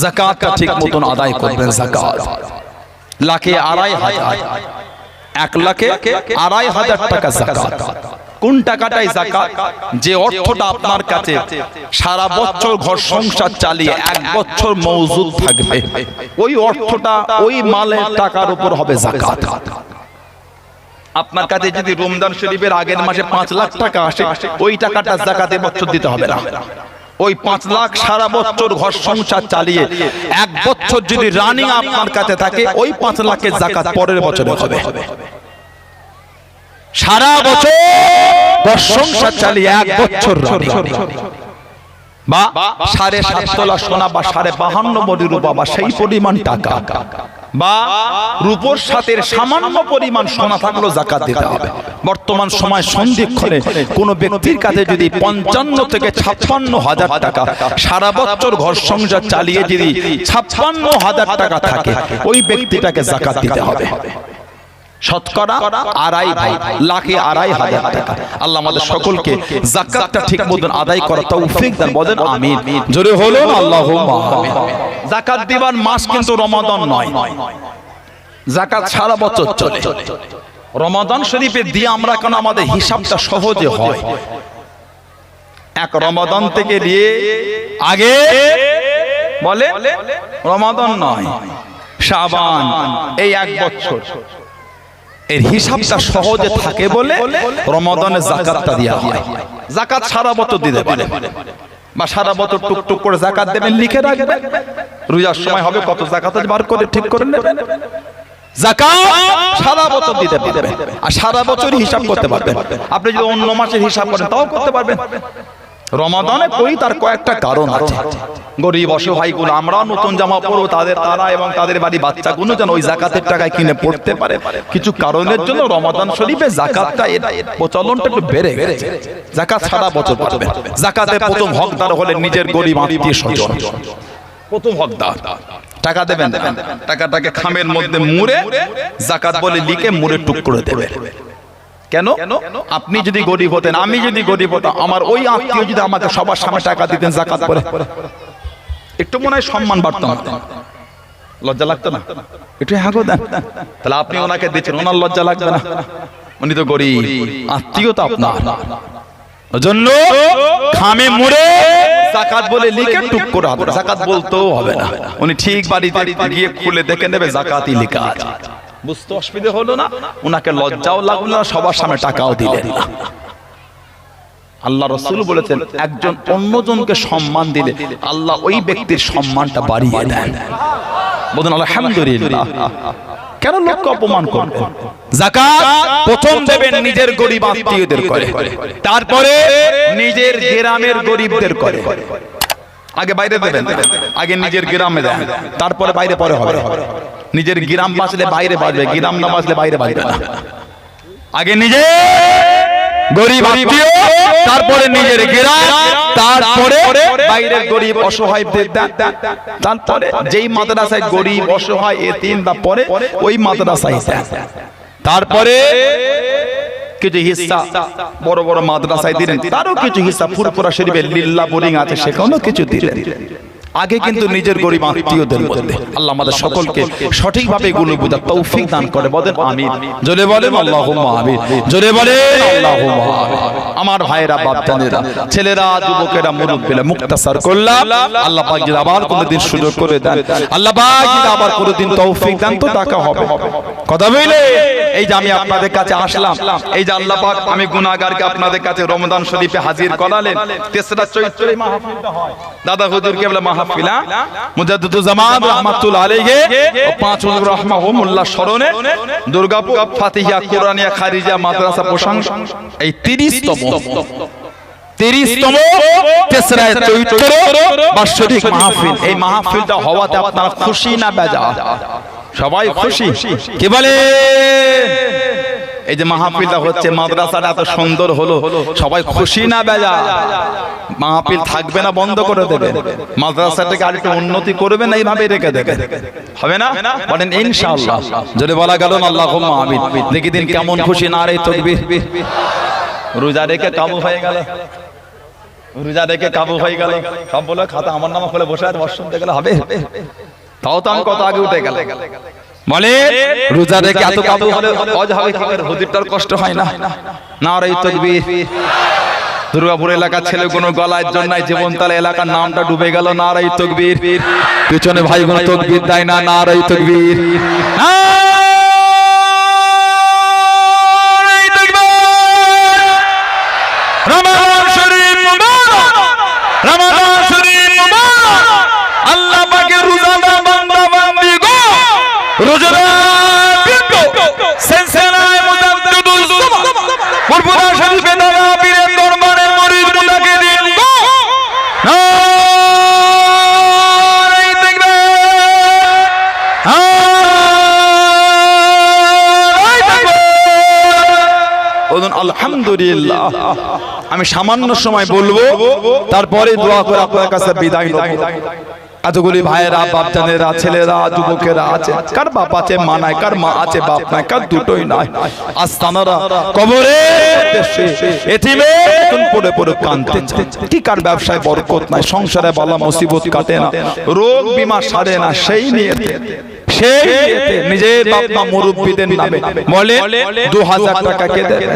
যাকাতটা ঠিক মতন আদায় করবেন। যাকাত লাখে 2,500, 1,02,500 টাকা যাকাত। কোন টাকাটাই যাকাত? যে অর্থটা আপনার কাছে সারা বছর ঘর সংসার চালিয়ে 1 বছর মওজুদ থাকবে, ওই অর্থটা ওই মালের টাকার উপর হবে যাকাত। আপনার কাছে যদি রমজান শরীফের আগের মাসে 5 লাখ টাকা আসে, ওই টাকাটা যাকাতে বছর দিতে হবে না। ওই 5 লাখ সারা বছর ঘর সংসার চালিয়ে 1 বছর যদি রানিং আপনার কাছে থাকে, ওই 5 লাখের যাকাত পরের বছরে হবে। সারা বছর ঘর সংসার চালিয়ে 1 বছর বা 7.5 তোলা সোনা বা 52 ভরি রূপা বা সেই পরিমাণ টাকা বা রূপোর সাথে সামান্য পরিমাণ সোনা থাকলেও যাকাত দিতে হবে। বর্তমান সময় সন্ধিক্ষণে কোন ব্যক্তির কাছে যদি 55 থেকে 56,000 টাকা সারা বছর ঘর সংসার চালিয়ে যদি 56,000 টাকা থাকে, ওই ব্যক্তিটাকে যাকাত দিতে হবে। শতকরা 2.5 লাখে 2,500 টাকা। আল্লাহ আমাদের সকলকে যাকাতটা ঠিক মতন আদায় করার তৌফিক দান। বলেন আমিন। জোরে হলো আল্লাহুম্মা আমিন। যাকাত দিবার মাস কিন্তু রমাদান নয়, যাকাত সারা বছর চলে। রমাদান শরীফে দিয়ে আমরা কেন আমাদের হিসাবটা সহজে হয়। এক রমাদান থেকে দিয়ে আগে বলে রমাদান নয়, শাবান, এই 1 বছর এর হিসাবটা সহজে থাকে বলে রমাদানে যাকাতটা দেয়া হয়। যাকাত সারা বছর দিতে পারে বা সারা বছর টুকটুক করে যাকাত দেবেন, লিখে রাখবেন। রোজার সময় হবে কত যাকাত বার করে ঠিক করে নেবেন। যাকাত সারা বছর দিতে পারবেন আর সারা বছরই হিসাব করতে পারবেন। আপনি যদি অন্য মাসের হিসাব করেন তাও করতে পারবেন। রমাদানে করি তার কয়েকটা কারণ আছে। গরিব অসহায়গুলো, আমরা নতুন জামা পরবো, তারা এবং তাদের বাড়ি বাচ্চাগুলো যেন ওই যাকাতের টাকায় কিনে পড়তে পারে। কিছু কারণের জন্য রমাদান শরীফে যাকাতটা এর প্রচলনটা একটু বেড়ে গেছে। যাকাত সারা বছর পাবেন। যাকাতের প্রথম হকদার হলেন নিজের গরিব আত্মীয় স্বজন। প্রথম হকদার টাকা দেবেন, টাকাটাকে খামের মধ্যে মুড়ে যাকাত বলে লিখে মুড়ে টুক করে দেবেন। কেন? আপনি যদি গরিব হতেন, আমি যদি গরিব হতাম, আমার ওই আত্মীয় যদি আমাকে সবার সামনে টাকা দিতেন যাকাত করে, একটু মনে হয় সম্মান বাড়তো না? লজ্জা লাগতো না? একটু হাগো দেন, তাহলে আপনি ওনাকে দিচ্ছেন, ওনার লজ্জা লাগবে না? উনি তো গরিব, আত্মীয় তো আপনার। ওজন্য খামে মুড়ে যাকাত বলে লিখে টুক করে হবে। যাকাত বলতেও হবে না, উনি ঠিক বাড়িতে গিয়ে খুলে দেখে নেবে যাকাতই লেখা আছে। বুঝতে অসুবিধা হলো না? উনাকে লজ্জাও লাগলো না, সবার সামনে টাকাও দিলেন না। আল্লাহ রাসূল বলেছেন, একজন অন্যজনকে সম্মান দিলে আল্লাহ ওই ব্যক্তির সম্মানটা বাড়িয়ে দেন। বলুন আলহামদুলিল্লাহ। কেন লোককে অপমান করবেন? যাকাত প্রথম দেবেন নিজের গরিব আত্মীয়দের করে, তারপরে নিজের গ্রামের গরিবদের করে। আগে বাইরে দেবেন, আগে নিজের গ্রামে দেন, তারপরে বাইরে পরে হবে। নিজের গ্রাম বাঁচলে বাইরে বাঁচবে, গ্রাম না বাঁচলে বাইরে বাঁচবে না। আগে নিজে গরিব আত্মীয়, তারপরে নিজের গ্রাম, তারপরে বাইরের গরিব অসহায়দের দেন। তারপরে যেই মাদ্রাসায় গরিব অসহায় এতিম বা পড়ে ওই মাদ্রাসায় দেন। তারপরে কিছু হিস্সা বড় বড় মাদ্রাসায় দিলেন, তারও কিছু হিস্সা ফুরফুরা শরীফে লিল্লাহ বোরিং আছে সেখানেও কিছু দিলেন। আগে কিন্তু নিজের গরিব আত্মীয়দের মধ্যে। আল্লাহ আমাদের সকলকে সঠিকভাবে এগুলো বোঝার তৌফিক দান করে। বলেন আমিন। জোরে বলেন আল্লাহুম্মা আমিন। জোরে বলেন আল্লাহুম্মা আমিন। আমার ভাইরা, বাপজানেরা, ছেলেরা, যুবকেরা, মুরব্বিরা, মুক্তাসার করলাম। আল্লাহ পাক যদি আবার কোনদিন সুযোগ করে দেন, আল্লাহ পাক যদি আবার কোনদিন তৌফিক দেন তো টাকা হবে। কথা বলে এই যে আমি আপনাদের কাছে আসলাম, এই যে আল্লাহ পাক আমি গুনাহগারকে আপনাদের কাছে রমজান শরীফে হাজির করালেন। তেসরা চৈত্রে মাহফিলটা হয় দাদা হুজুর কেবলা মাহফিলা মুজাদ্দিদুল জামান রাহমাতুল্লাহ আলাইহি ও 5 হুজুর রাহমাহুল্লাহ স্মরণে দুর্গাপুর ফাতিহা কুরআনিয়া খারিজা মাদ্রাসা প্রশংসা এই 30তম তেসরা চৈত্র বার্ষিক মাহফিল। এই মাহফিলটা হওয়াতে আপনারা খুশি না বেজার? সবাই খুশি। কি বলে? এই যে মাহফিলটা হচ্ছে, মাদ্রাসাটা এত সুন্দর হলো, সবাই খুশি না বেজার? মাহফিল থাকবে না বন্ধ করে দেবে? মাদ্রাসাটাকে আরেকটু উন্নতি করবে না এইভাবে রেখে দেবে? হবে না? বলেন ইনশাআল্লাহ। যদি বলা গেল না আল্লাহুম্মা আমিন। দেখি দিন কেমন খুশি, নারে তাকবীর। রোজা রেখে কাবু হয়ে গেল। রোজা রেখে কাবু হয়ে গেল, সব বলে খাতা আমার নামে খুলে বসে আছে, বর্ষণ দেখে গেলে হবে? তাও তো আমি কত আগে উঠে গেল। বলে রোজা রেখে এত কাবু হলে হজ হবে কি করে? হুজুরটার কষ্ট হয় না? নারায়ে তাকবীর। দুর্গাপুর এলাকার ছেলে কোনো গলায় জন্য নাই, জীবনতলা এলাকার নামটা ডুবে গেল। নারায়ে তাকবীর। পিছনে ভাই কোনো তাকবীর দেয় না। নারায়ে তাকবীর। রমাদান শরীফ মুবারক, রমাদান শরীফ মুবারক। আল্লাহ পাকের রোজাদার বান্দা বান্দি গো, রোজাদার বিন্দু সেলসিলায়ে মুজাদ্দিদুল জামান ফুরফুরা শরীফে দাদা পীরের দরবারে মুরিদ মুতাকে দিন গো। নারায়ে তাকবীর, নারায়ে তাকবীর। বলুন আলহামদুলিল্লাহ। আমি সামান্য সময় বলবো, তারপরে দোয়া করে আপনার কাছে বিদায় নেব। এতগুলি ভাইয়েরা, বাপজানেরা, ছেলেরা, যুবকেরা আছে, কার বাপ আছে মা নাই, কার মা আছে বাপ নাই, কার দুটোই নাই। আস্তানারা কবরে এতিমে পড়ে পড়ে কাঁদতেছে। কি কার ব্যবসায় বরকত নাই, সংসারে বালা মুসিবত কাটে না, রোগ বিমা সারে না, সেই নিয়ে নিজের বাপ মা মুরব্বিদের নামে বলে 2000 টাকা কে দেবে?